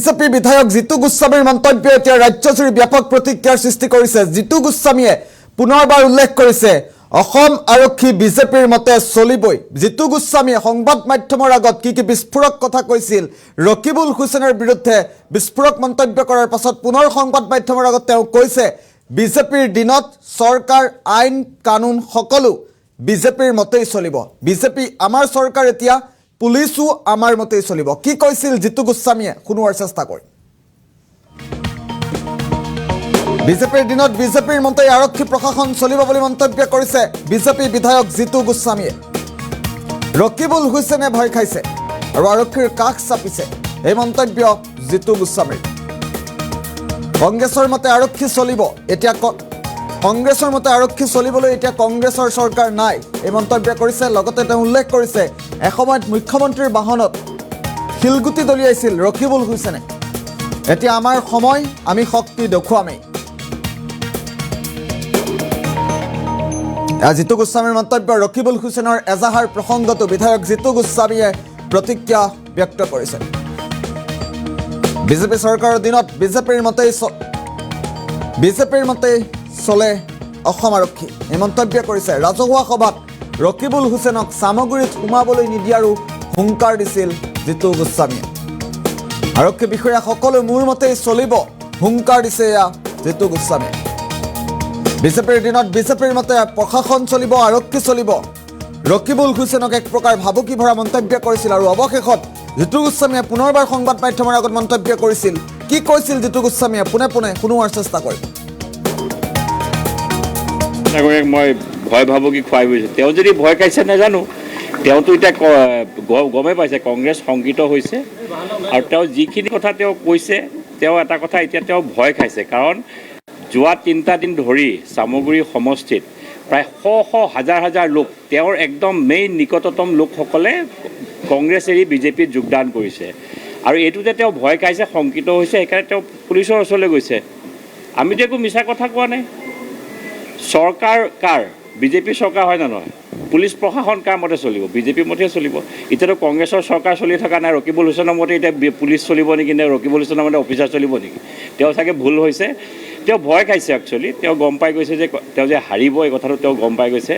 BJP বিধায়ক জিতু গোস্বামীৰ মন্তব্য এতিয়া ৰাজ্যজুৰি ব্যাপক প্ৰতিক্ৰিয়াৰ সৃষ্টি কৰিছে। জিতু গোস্বামীয়ে পুনৰবাৰ উল্লেখ কৰিছে অসম আৰক্ষী বিজেপিৰ মতে চলিবই। জিতু গোস্বামীয়ে সংবাদ মাধ্যমৰ আগত কি বিস্ফোৰক কথা কৈছিল, ৰকিবুল হুছেইনৰ বিৰুদ্ধে বিস্ফোৰক মন্তব্য কৰাৰ পাছত পুনৰ সংবাদ মাধ্যমৰ আগত তেওঁ কৈছে বিজেপিৰ দিনত চৰকাৰ আইন কানুন সকলো বিজেপিৰ মতেই চলিব। বিজেপি আমাৰ চৰকাৰ এতিয়া পুলিচো আমাৰ মতেই চলিব। কি কৈছিল জিতু গোস্বামীয়ে শুনোৱাৰ চেষ্টা কৰিম। বিজেপিৰ দিনত বিজেপিৰ মতেই আৰক্ষী প্ৰশাসন চলিব বুলি মন্তব্য কৰিছে বিজেপি বিধায়ক জিতু গোস্বামীয়ে। ৰকিবুল হুছেইনে ভয় খাইছে আৰু আৰক্ষীৰ কাষ চাপিছে, এই মন্তব্য জিতু গোস্বামীৰ। কংগ্ৰেছৰ মতে আৰক্ষী চলিব, এতিয়া কংগ্ৰেছৰ মতে আৰক্ষী চলিবলৈ এতিয়া কংগ্ৰেছৰ চৰকাৰ নাই, এই মন্তব্য কৰিছে। লগতে তেওঁ উল্লেখ কৰিছে এসময়ত মুখ্যমন্ত্ৰীৰ বাহনত শিলগুটি দলিয়াইছিল ৰকিবুল হুছেইনে, এতিয়া আমাৰ সময়, আমি শক্তি দেখুৱামেই। জিতু গোস্বামীৰ মন্তব্য। ৰকিবুল হুছেইনৰ এজাহাৰ প্ৰসংগতো বিধায়ক জিতু গোস্বামীয়ে প্ৰতিক্ৰিয়া ব্যক্ত কৰিছে। বিজেপি চৰকাৰৰ দিনত বিজেপিৰ মতেই চলে অসম আৰক্ষী, এই মন্তব্য কৰিছে। ৰাজহুৱা সভাত ৰকিবুল হুছেইনক চামগুৰিত সোমাবলৈ নিদিয়াৰো হুংকাৰ দিছিল জিতু গোস্বামীয়ে। আৰক্ষী বিষয়া সকলো মোৰ মতেই চলিব, হুংকাৰ দিছে এয়া জিতু গোস্বামীয়ে। বিজেপিৰ দিনত বিজেপিৰ মতে প্ৰশাসন চলিব, আৰক্ষী চলিব। ৰকিবুল হুছেইনক এক প্ৰকাৰ ভাবুকি ভৰা মন্তব্য কৰিছিল আৰু অৱশেষত জিতু গোস্বামীয়ে পুনৰবাৰ সংবাদ মাধ্যমৰ আগত মন্তব্য কৰিছিল। কি কৈছিল জিতু গোস্বামীয়ে পোনে পোনে শুনোৱাৰ চেষ্টা কৰিম। মই ভয় ভাবুকি খুৱাই গৈছোঁ, তেওঁ যদি ভয় খাইছে নাজানো, তেওঁতো এতিয়া গমেই পাইছে কংগ্ৰেছ শংকিত হৈছে আৰু তেওঁ যিখিনি কথা তেওঁ কৈছে, তেওঁ এটা কথা এতিয়া তেওঁ ভয় খাইছে। কাৰণ যোৱা 3টা দিন ধৰি চামগুৰি সমষ্টিত প্ৰায় শ হাজাৰ হাজাৰ লোক, তেওঁৰ একদম মেইন নিকটতম লোকসকলে কংগ্ৰেছ এৰি বিজেপিত যোগদান কৰিছে আৰু এইটোতে তেওঁ ভয় খাইছে, শংকিত হৈছে, সেইকাৰণে তেওঁ পুলিচৰ ওচৰলৈ গৈছে। আমিতো একো মিছা কথা কোৱা নাই। চৰকাৰ কাৰ? বিজেপি চৰকাৰ হয় নে নহয়? পুলিচ প্ৰশাসন কাৰ মতে চলিব? বিজেপিৰ মতেই চলিব। এতিয়াতো কংগ্ৰেছৰ চৰকাৰ চলি থকা নাই, ৰকিবুল হুছেইনৰ মতে এতিয়া পুলিচ চলিব নেকি, নে ৰকিবুল হুছেইনৰ মতে অফিচাৰ চলিব নেকি? তেওঁ চাগে ভুল হৈছে, তেওঁ ভয় খাইছে। একচুৱেলি তেওঁ গম পাই গৈছে যে তেওঁ যে হাৰিব, এই কথাটো তেওঁ গম পাই গৈছে।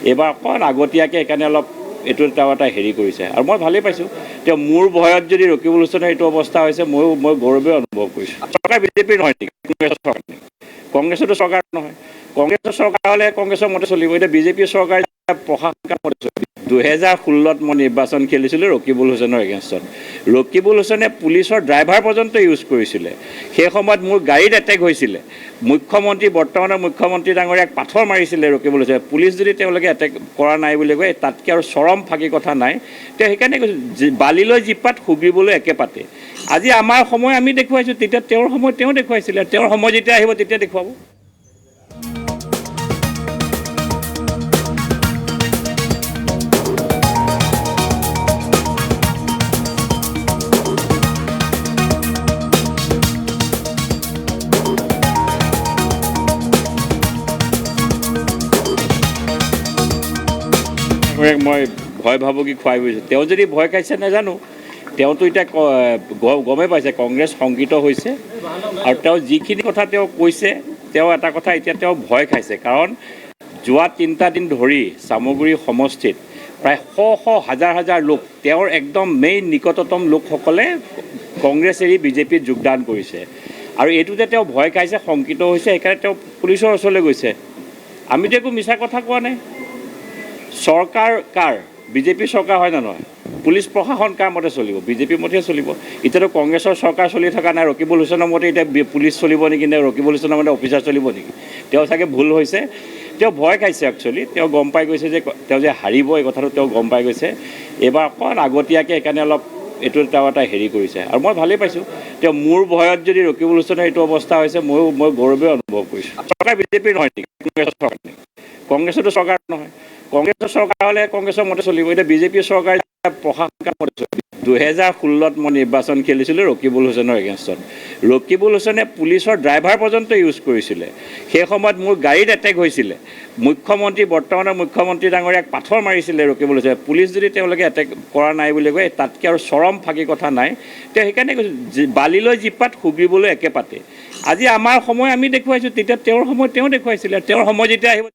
এইবাৰ অকণ আগতীয়াকৈ সেইকাৰণে অলপ এইটো তেওঁ এটা হেৰি কৰিছে আৰু মই ভালেই পাইছোঁ। তেওঁ মোৰ ভয়ত যদি ৰকিবুল হুছেইনৰ এইটো অৱস্থা হৈছে, মই গৌৰৱে অনুভৱ কৰিছোঁ। চৰকাৰ বিজেপিৰ নহয় নেকি? কংগ্ৰেছৰ চৰকাৰ নেকি? কংগ্ৰেছতো চৰকাৰ নহয়। কংগ্ৰেছৰ চৰকাৰ হ'লে কংগ্ৰেছৰ মতে চলিব, এতিয়া বিজেপিৰ চৰকাৰ প্ৰশাসনৰ মতে চলিব। 2016ত মই নিৰ্বাচন খেলিছিলোঁ ৰকিবুল হুছেইনৰ এগেইনষ্টত। ৰকিবুল হুছেইনে পুলিচৰ ড্ৰাইভাৰ পৰ্যন্ত ইউজ কৰিছিলে। সেই সময়ত মোৰ গাড়ীত এটেক হৈছিলে। বৰ্তমানৰ মুখ্যমন্ত্ৰী ডাঙৰীয়াক পাথৰ মাৰিছিলে ৰকিবুল হুছেইনে। পুলিচ যদি তেওঁলোকে এটেক কৰা নাই বুলি কয়, তাতকৈ আৰু চৰম ফাঁকি কথা নাই। তেওঁ সেইকাৰণে কৈছোঁ বালিলৈ জীপাত সুগিবলৈ একে পাতে। আজি আমাৰ সময় আমি দেখুৱাইছোঁ, তেতিয়া তেওঁৰ সময় তেওঁ দেখুৱাইছিলে। তেওঁৰ সময় যেতিয়া আহিব তেতিয়া দেখুৱাব। মই ভয় ভাবুকি খুৱাই গৈছোঁ, তেওঁ যদি ভয় খাইছে নাজানো, তেওঁতো এতিয়া গমেই পাইছে কংগ্ৰেছ শংকিত হৈছে আৰু তেওঁ যিখিনি কথা তেওঁ কৈছে, তেওঁ এটা কথা এতিয়া তেওঁ ভয় খাইছে। কাৰণ যোৱা 3টা দিন ধৰি চামগুৰি সমষ্টিত প্ৰায় শ হাজাৰ হাজাৰ লোক, তেওঁৰ একদম মেইন নিকটতম লোকসকলে কংগ্ৰেছ এৰি বিজেপিত যোগদান কৰিছে আৰু এইটোতে তেওঁ ভয় খাইছে, শংকিত হৈছে, সেইকাৰণে তেওঁ পুলিচৰ ওচৰলৈ গৈছে। আমিতো একো মিছা কথা কোৱা নাই। চৰকাৰ কাৰ? বিজেপিৰ চৰকাৰ হয় নে নহয়? পুলিচ প্ৰশাসন কাৰ মতে চলিব? বিজেপিৰ মতেই চলিব। এতিয়াতো কংগ্ৰেছৰ চৰকাৰ চলি থকা নাই, ৰকিবুল হুছেইনৰ মতে এতিয়া পুলিচ চলিব নেকি, নে ৰকিবুল হুছেইনৰ মতে অফিচাৰ চলিব নেকি? তেওঁ চাগে ভুল হৈছে, তেওঁ ভয় খাইছে। একচুৱেলি তেওঁ গম পাই গৈছে যে তেওঁ যে হাৰিব, এই কথাটো তেওঁ গম পাই গৈছে। এইবাৰ অকণ আগতীয়াকৈ সেইকাৰণে অলপ এইটো তেওঁ এটা হেৰি কৰিছে আৰু মই ভালেই পাইছোঁ। তেওঁ মোৰ ভয়ত যদি ৰকিবুল হুছেইনৰ এইটো অৱস্থা হৈছে, মই গৌৰৱে অনুভৱ কৰিছোঁ। চৰকাৰ বিজেপিৰ নহয় নেকি? কংগ্ৰেছৰ চৰকাৰ নেকি? কংগ্ৰেছতো চৰকাৰ নহয়। কংগ্ৰেছৰ চৰকাৰ হ'লে কংগ্ৰেছৰ মতে চলিব, এতিয়া বিজেপিৰ চৰকাৰ প্ৰশাসনৰ মতে চলিব। 2016 মই নিৰ্বাচন খেলিছিলোঁ ৰকিবুল হুছেইনৰ এগেইনষ্টত। ৰকিবুল হুছেইনে পুলিচৰ ড্ৰাইভাৰ পৰ্যন্ত ইউজ কৰিছিলে। সেই সময়ত মোৰ গাড়ীত এটেক হৈছিলে। বৰ্তমানৰ মুখ্যমন্ত্ৰী ডাঙৰীয়াক পাথৰ মাৰিছিলে ৰকিবুল হুছেইনে। পুলিচ যদি তেওঁলোকে এটেক কৰা নাই বুলি কয়, তাতকৈ আৰু চৰম ফাঁকি কথা নাই। তেওঁ সেইকাৰণে কৈছোঁ, বালিলৈ যি পাত সুগিবলৈ একে পাতে। আজি আমাৰ সময় আমি দেখুৱাইছোঁ, তেতিয়া তেওঁৰ সময় তেওঁ দেখুৱাইছিলে। তেওঁৰ সময় যেতিয়া আহিব